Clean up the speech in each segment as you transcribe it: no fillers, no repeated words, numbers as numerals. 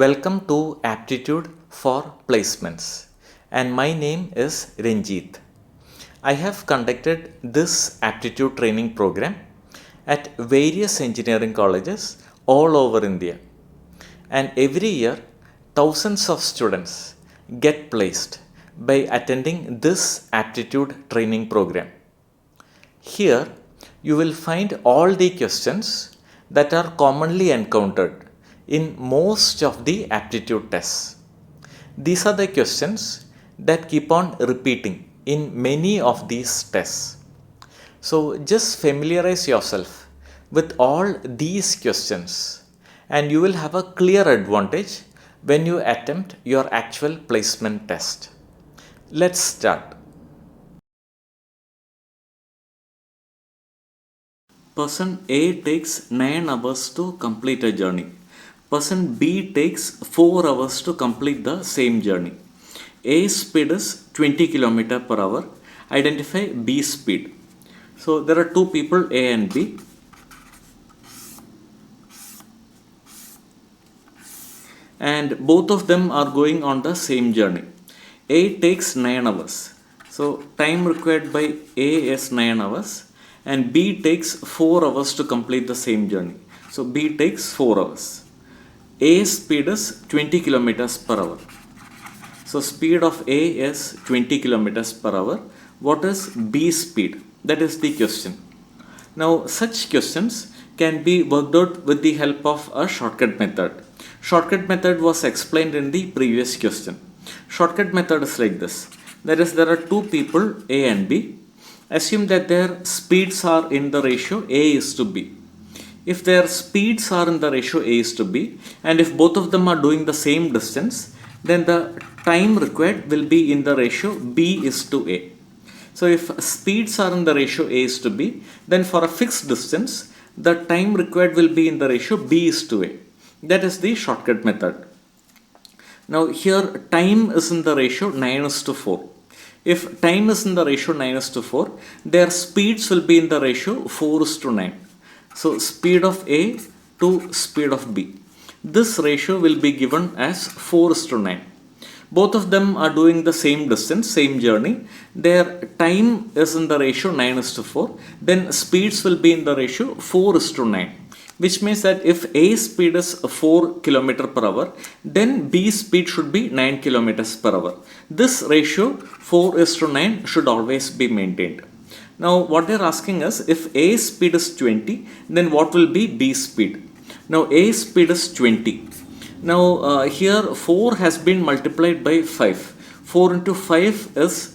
Welcome to Aptitude for Placements, and my name is Ranjit. I have conducted this aptitude training program at various engineering colleges all over India, and every year thousands of students get placed by attending this aptitude training program. Here you will find all the questions that are commonly encountered in most of the aptitude tests. These are the questions that keep on repeating in many of these tests. So just familiarize yourself with all these questions and you will have a clear advantage when you attempt your actual placement test. Let's start. Person A takes 9 hours to complete a journey. Person B takes 4 hours to complete the same journey. A's speed is 20 km per hour. Identify B's speed. So there are two people, A and B. And both of them are going on the same journey. A takes 9 hours. So time required by A is 9 hours. And B takes 4 hours to complete the same journey. So B takes 4 hours. A's speed is 20 kilometers per hour. So speed of A is 20 kilometers per hour. What is B's speed? That is the question. Now such questions can be worked out with the help of a shortcut method. Shortcut method was explained in the previous question. Shortcut method is like this. That is, there are two people, A and B. Assume that their speeds are in the ratio A is to B. If their speeds are in the ratio A is to B, and if both of them are doing the same distance, then the time required will be in the ratio B is to A. So if speeds are in the ratio A is to B, then for a fixed distance, the time required will be in the ratio B is to A. That is the shortcut method. Now here time is in the ratio 9 is to 4. If time is in the ratio 9 is to 4, their speeds will be in the ratio 4 is to 9. So speed of A to speed of B. This ratio will be given as 4 is to 9. Both of them are doing the same distance, same journey. Their time is in the ratio 9 is to 4. Then speeds will be in the ratio 4 is to 9. Which means that if A's speed is 4 km per hour, then B's speed should be 9 km per hour. This ratio 4 is to 9 should always be maintained. Now what they are asking us, if A's speed is 20, then what will be B's speed? Now A's speed is 20. Now here 4 has been multiplied by 5. 4 into 5 is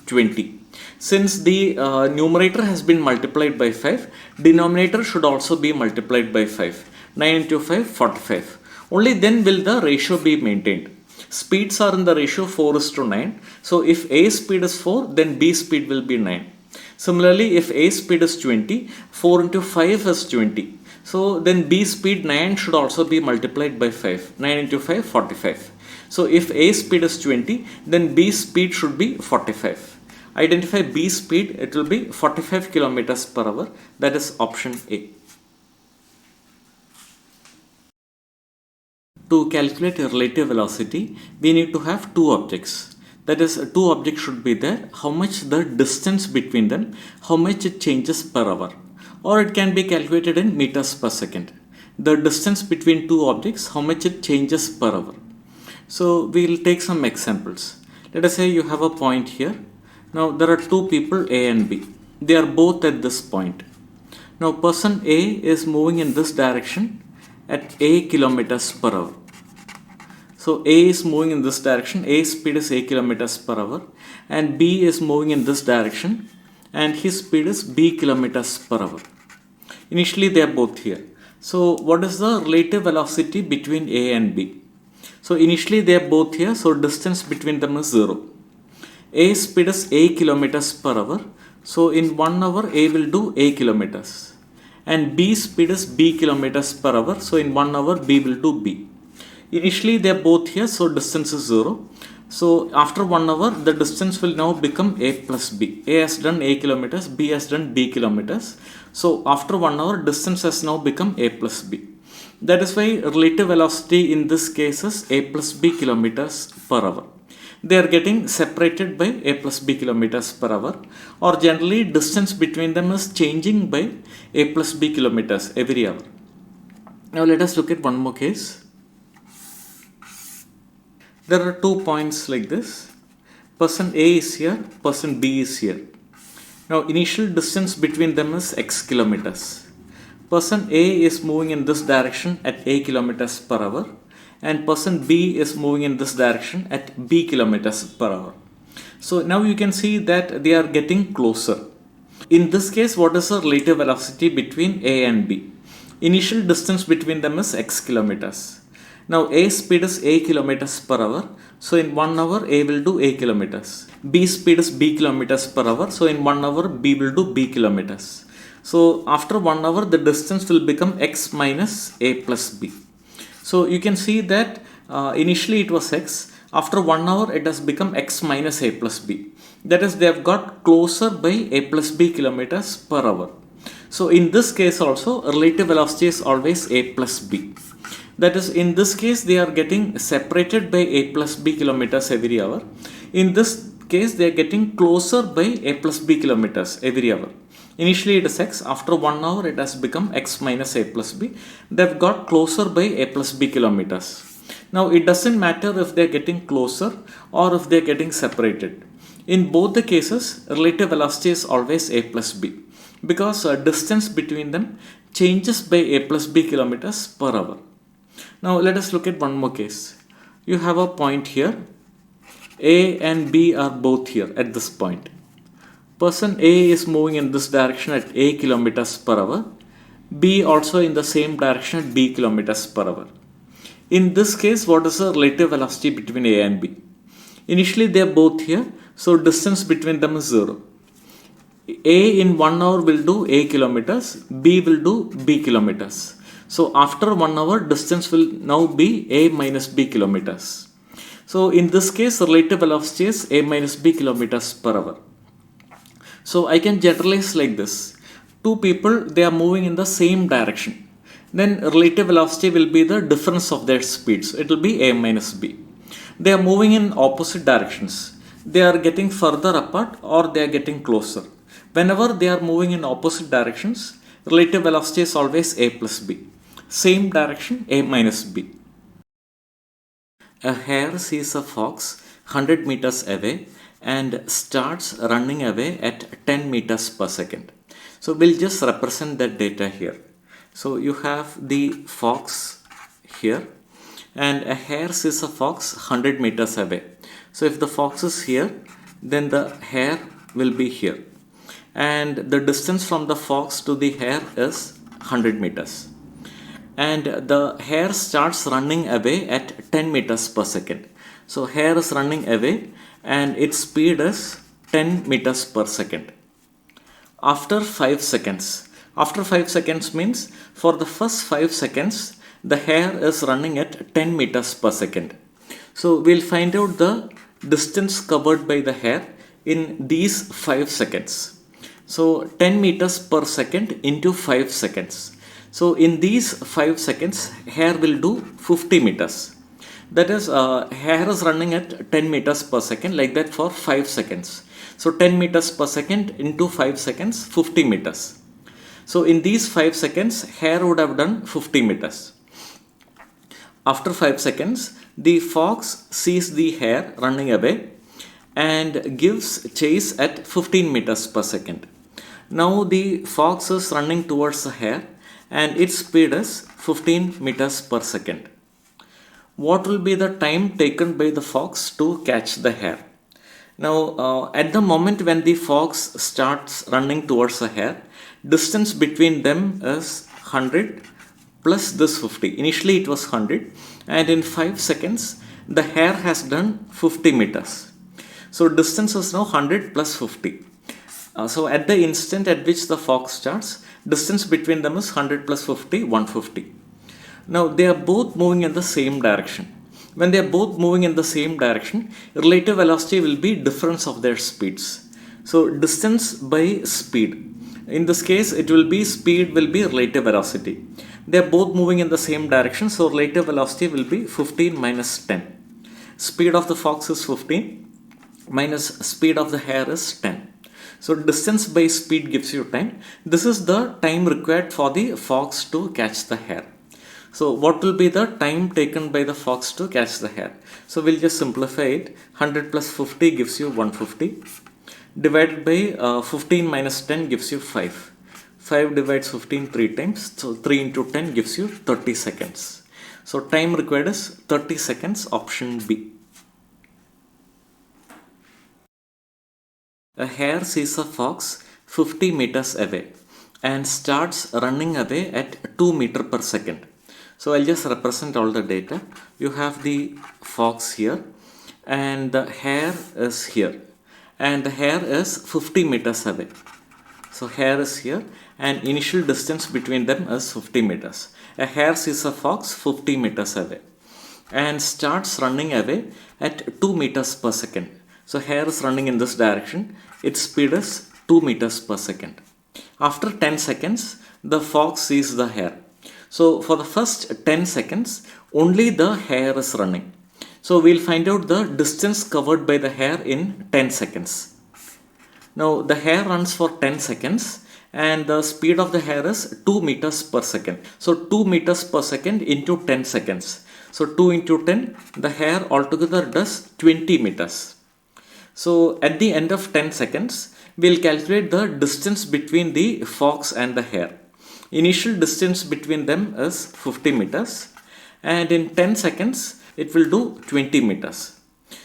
20. Since the numerator has been multiplied by 5, denominator should also be multiplied by 5. 9 into 5, 45. Only then will the ratio be maintained. Speeds are in the ratio 4 is to 9. So if A's speed is 4, then B's speed will be 9. Similarly, if A's speed is 20, 4 into 5 is 20. So then B's speed 9 should also be multiplied by 5. 9 into 5, 45. So if A's speed is 20, then B's speed should be 45. Identify B's speed, it will be 45 kilometers per hour. That is option A. To calculate a relative velocity, we need to have two objects. That is, two objects should be there. How much the distance between them, how much it changes per hour. Or it can be calculated in meters per second. The distance between two objects, how much it changes per hour. So we will take some examples. Let us say you have a point here. Now there are two people, A and B. They are both at this point. Now person A is moving in this direction at A kilometers per hour. So A is moving in this direction, A's speed is A kilometers per hour, and B is moving in this direction and his speed is B kilometers per hour. Initially they are both here. So what is the relative velocity between A and B? So initially they are both here, so distance between them is 0. A's speed is A kilometers per hour. So in 1 hour A will do A kilometers. And B's speed is B kilometers per hour. So in 1 hour B will do B. Initially they are both here, so distance is 0. So after 1 hour the distance will now become A plus B. A has done A kilometers, B has done B kilometers. So after 1 hour distance has now become A plus B. That is why relative velocity in this case is a plus b kilometers per hour. They are getting separated by a plus b kilometers per hour, or generally distance between them is changing by a plus b kilometers every hour. Now let us look at one more case. There are 2 points like this. Person A is here, person B is here. Now initial distance between them is x kilometers. Person A is moving in this direction at a kilometers per hour, and person B is moving in this direction at b kilometers per hour. So now you can see that they are getting closer. In this case, what is the relative velocity between A and B? Initial distance between them is x kilometers. Now A speed is a kilometers per hour. So in 1 hour A will do a kilometers. B speed is b kilometers per hour. So in 1 hour B will do b kilometers. So after 1 hour the distance will become x minus a plus b. So you can see that initially it was x. After 1 hour it has become x minus a plus b. That is, they have got closer by a plus b kilometers per hour. So in this case also relative velocity is always a plus b. That is, in this case they are getting separated by a plus b kilometers every hour. In this case they are getting closer by a plus b kilometers every hour. Initially it is x, after 1 hour it has become x minus a plus b. They have got closer by a plus b kilometers. Now it doesn't matter if they are getting closer or if they are getting separated. In both the cases relative velocity is always a plus b, because distance between them changes by a plus b kilometers per hour. Now let us look at one more case. You have a point here. A and B are both here at this point. Person A is moving in this direction at a kilometers per hour. B also in the same direction at b kilometers per hour. In this case, what is the relative velocity between A and B? Initially they are both here, so distance between them is 0. A in 1 hour will do a kilometers, B will do b kilometers. So after 1 hour distance will now be a minus b kilometers. So in this case relative velocity is a minus b kilometers per hour. So I can generalize like this. Two people, they are moving in the same direction. Then relative velocity will be the difference of their speeds. It will be a minus b. They are moving in opposite directions. They are getting further apart or they are getting closer. Whenever they are moving in opposite directions, relative velocity is always a plus b. Same direction, a minus b. A hare sees a fox 100 meters away and starts running away at 10 meters per second. So we'll just represent that data here. So you have the fox here, and a hare sees a fox 100 meters away. So if the fox is here, then the hare will be here. And the distance from the fox to the hare is 100 meters. And the hare starts running away at 10 meters per second. So hare is running away and its speed is 10 meters per second. After 5 seconds. After 5 seconds means for the first 5 seconds, the hare is running at 10 meters per second. So we'll find out the distance covered by the hare in these 5 seconds. So 10 meters per second into 5 seconds. So in these 5 seconds, hare will do 50 meters. That is, hare is running at 10 meters per second like that for 5 seconds. So 10 meters per second into 5 seconds, 50 meters. So in these 5 seconds, hare would have done 50 meters. After 5 seconds, the fox sees the hare running away and gives chase at 15 meters per second. Now the fox is running towards the hare and its speed is 15 meters per second. What will be the time taken by the fox to catch the hare? Now at the moment when the fox starts running towards the hare, distance between them is 100 plus this 50. Initially it was 100 and in 5 seconds the hare has done 50 meters. So distance is now 100 plus 50. So at the instant at which the fox starts, distance between them is 100 plus 50, 150. Now they are both moving in the same direction. When they are both moving in the same direction, relative velocity will be difference of their speeds. So distance by speed. In this case, it will be speed will be relative velocity. They are both moving in the same direction, so relative velocity will be 15 minus 10. Speed of the fox is 15 minus speed of the hare is 10. So distance by speed gives you time. This is the time required for the fox to catch the hare. So what will be the time taken by the fox to catch the hare? So we'll just simplify it. 100 plus 50 gives you 150. Divided by 15 minus 10 gives you 5. 5 divides 15 3 times. So 3 into 10 gives you 30 seconds. So time required is 30 seconds, option B. A hare sees a fox 50 meters away and starts running away at 2 meters per second. So I'll just represent all the data. You have the fox here and the hare is here, and the hare is 50 meters away. So hare is here and initial distance between them is 50 meters. A hare sees a fox 50 meters away and starts running away at 2 meters per second. So hare is running in this direction. Its speed is 2 meters per second. After 10 seconds, the fox sees the hare. So for the first 10 seconds, only the hare is running. So we'll find out the distance covered by the hare in 10 seconds. Now the hare runs for 10 seconds and the speed of the hare is 2 meters per second. So 2 meters per second into 10 seconds. So 2 into 10, the hare altogether does 20 meters. So at the end of 10 seconds, we'll calculate the distance between the fox and the hare. Initial distance between them is 50 meters and in 10 seconds, it will do 20 meters.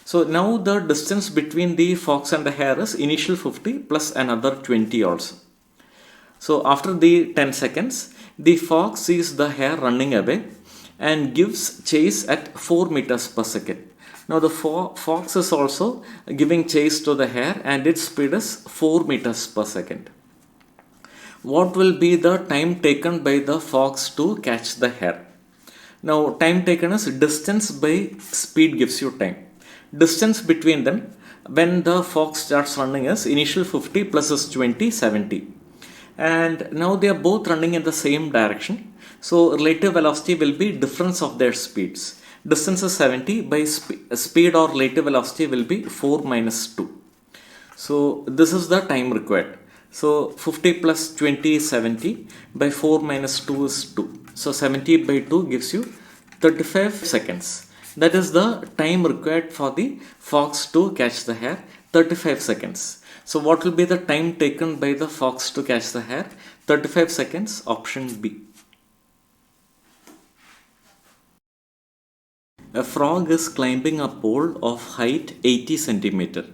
So now the distance between the fox and the hare is initial 50 plus another 20 also. So after the 10 seconds, the fox sees the hare running away and gives chase at 4 meters per second. Now the fox is also giving chase to the hare and its speed is 4 meters per second. What will be the time taken by the fox to catch the hare? Now time taken is distance by speed gives you time. Distance between them when the fox starts running is initial 50 plus is 20, 70. And now they are both running in the same direction. So relative velocity will be difference of their speeds. Distance is 70 by speed or relative velocity will be 4 minus 2. So this is the time required. So 50 plus 20 is 70 by 4 minus 2 is 2. So 70 by 2 gives you 35 seconds. That is the time required for the fox to catch the hare, 35 seconds. So what will be the time taken by the fox to catch the hare? 35 seconds, option B. A frog is climbing a pole of height 80 centimeter.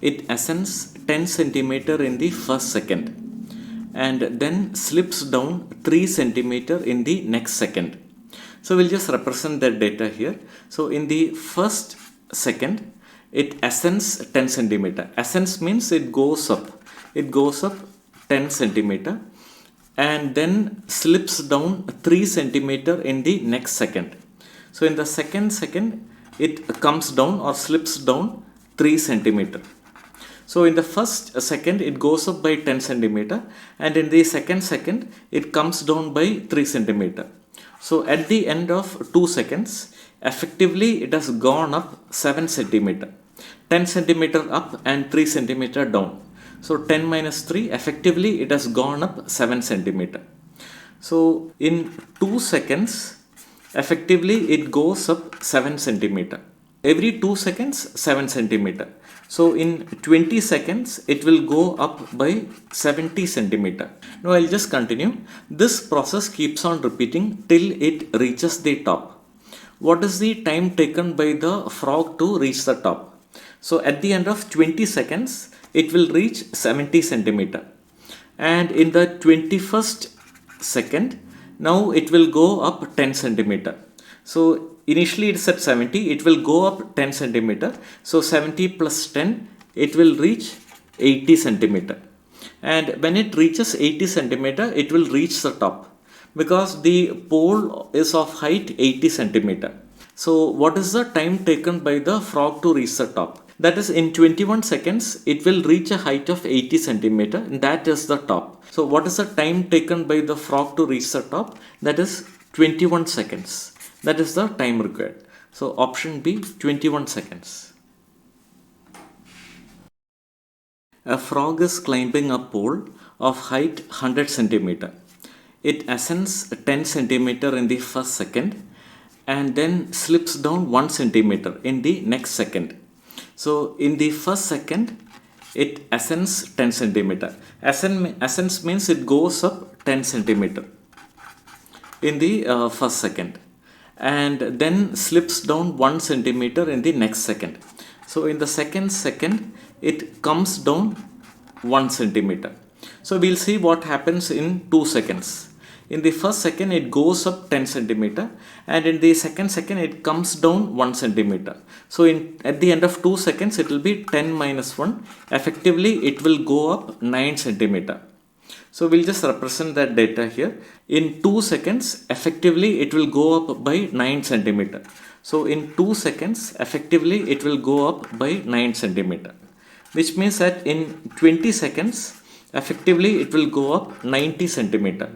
It ascends 10 centimeter in the first second and then slips down 3 centimeter in the next second. So we'll just represent that data here. So in the first second, it ascends 10 centimeter. Ascends means it goes up. It goes up 10 centimeter and then slips down 3 centimeter in the next second. So in the second, it comes down or slips down 3 centimeter. So in the first second, it goes up by 10 centimeter and in the second, it comes down by 3 centimeter. So at the end of 2 seconds, effectively it has gone up 7 centimeter. 10 centimeter up and 3 centimeter down. So 10 minus 3, effectively it has gone up 7 centimeter. So in 2 seconds, effectively it goes up 7 centimeter. Every 2 seconds, 7 centimeter. So in 20 seconds, it will go up by 70 centimeter. Now I'll just continue. This process keeps on repeating till it reaches the top. What is the time taken by the frog to reach the top? So at the end of 20 seconds, it will reach 70 centimeter. And in the 21st second, now it will go up 10 centimeter. So initially it's at 70, it will go up 10 centimeter. So 70 plus 10, it will reach 80 centimeter. And when it reaches 80 centimeter, it will reach the top because the pole is of height 80 centimeter. So what is the time taken by the frog to reach the top? That is, in 21 seconds, it will reach a height of 80 centimeter, and that is the top. So what is the time taken by the frog to reach the top? That is 21 seconds. That is the time required. So option B, 21 seconds. A frog is climbing a pole of height 100 centimeter. It ascends 10 centimeter in the first second and then slips down 1 centimeter in the next second. So in the first second, it ascends 10 centimeter. Ascends means it goes up 10 centimeter in the first second and then slips down 1 centimeter in the next second. So in the second, it comes down 1 centimeter. So we'll see what happens in 2 seconds. In the first second, it goes up 10 centimeter, and in the second it comes down 1 centimeter. So at the end of 2 seconds, it will be 10 minus 1. Effectively, it will go up 9 centimeter. So we'll just represent that data here. In 2 seconds, effectively, it will go up by 9 centimeter. So in 2 seconds, effectively, it will go up by 9 centimeter, which means that in 20 seconds, effectively, it will go up 90 centimeter.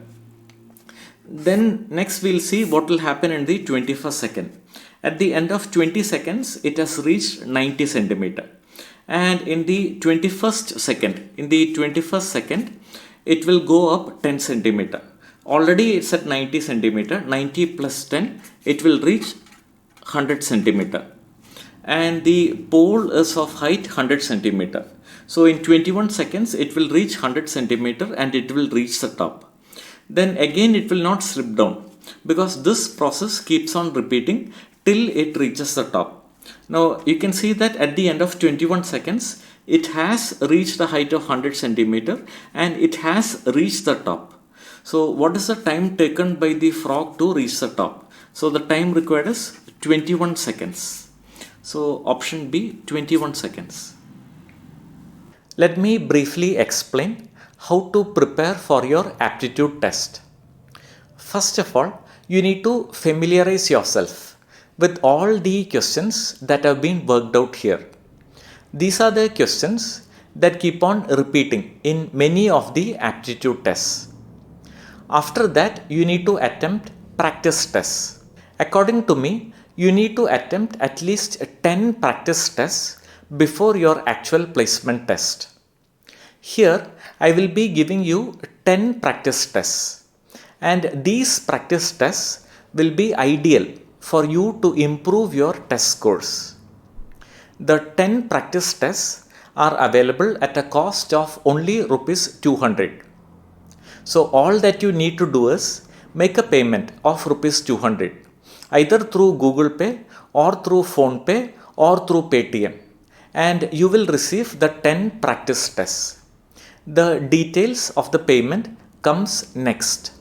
Then next we'll see what will happen in the 21st second. At the end of 20 seconds, it has reached 90 centimeter. And in the 21st second, it will go up 10 centimeter. Already it's at 90 centimeter. 90 plus 10, it will reach 100 centimeter. And the pole is of height 100 centimeter. So in 21 seconds, it will reach 100 centimeter and it will reach the top. Then again it will not slip down because this process keeps on repeating till it reaches the top. Now you can see that at the end of 21 seconds, it has reached the height of 100 centimeter and it has reached the top. So what is the time taken by the frog to reach the top? So the time required is 21 seconds. So option B, 21 seconds. Let me briefly explain how to prepare for your aptitude test. First of all, you need to familiarize yourself with all the questions that have been worked out here. These are the questions that keep on repeating in many of the aptitude tests. After that, you need to attempt practice tests. According to me, you need to attempt at least 10 practice tests before your actual placement test. Here, I will be giving you 10 practice tests, and these practice tests will be ideal for you to improve your test scores. The 10 practice tests are available at a cost of only Rs 200. So all that you need to do is make a payment of Rs 200 either through Google Pay or through PhonePe or through Paytm, and you will receive the 10 practice tests. The details of the payment comes next.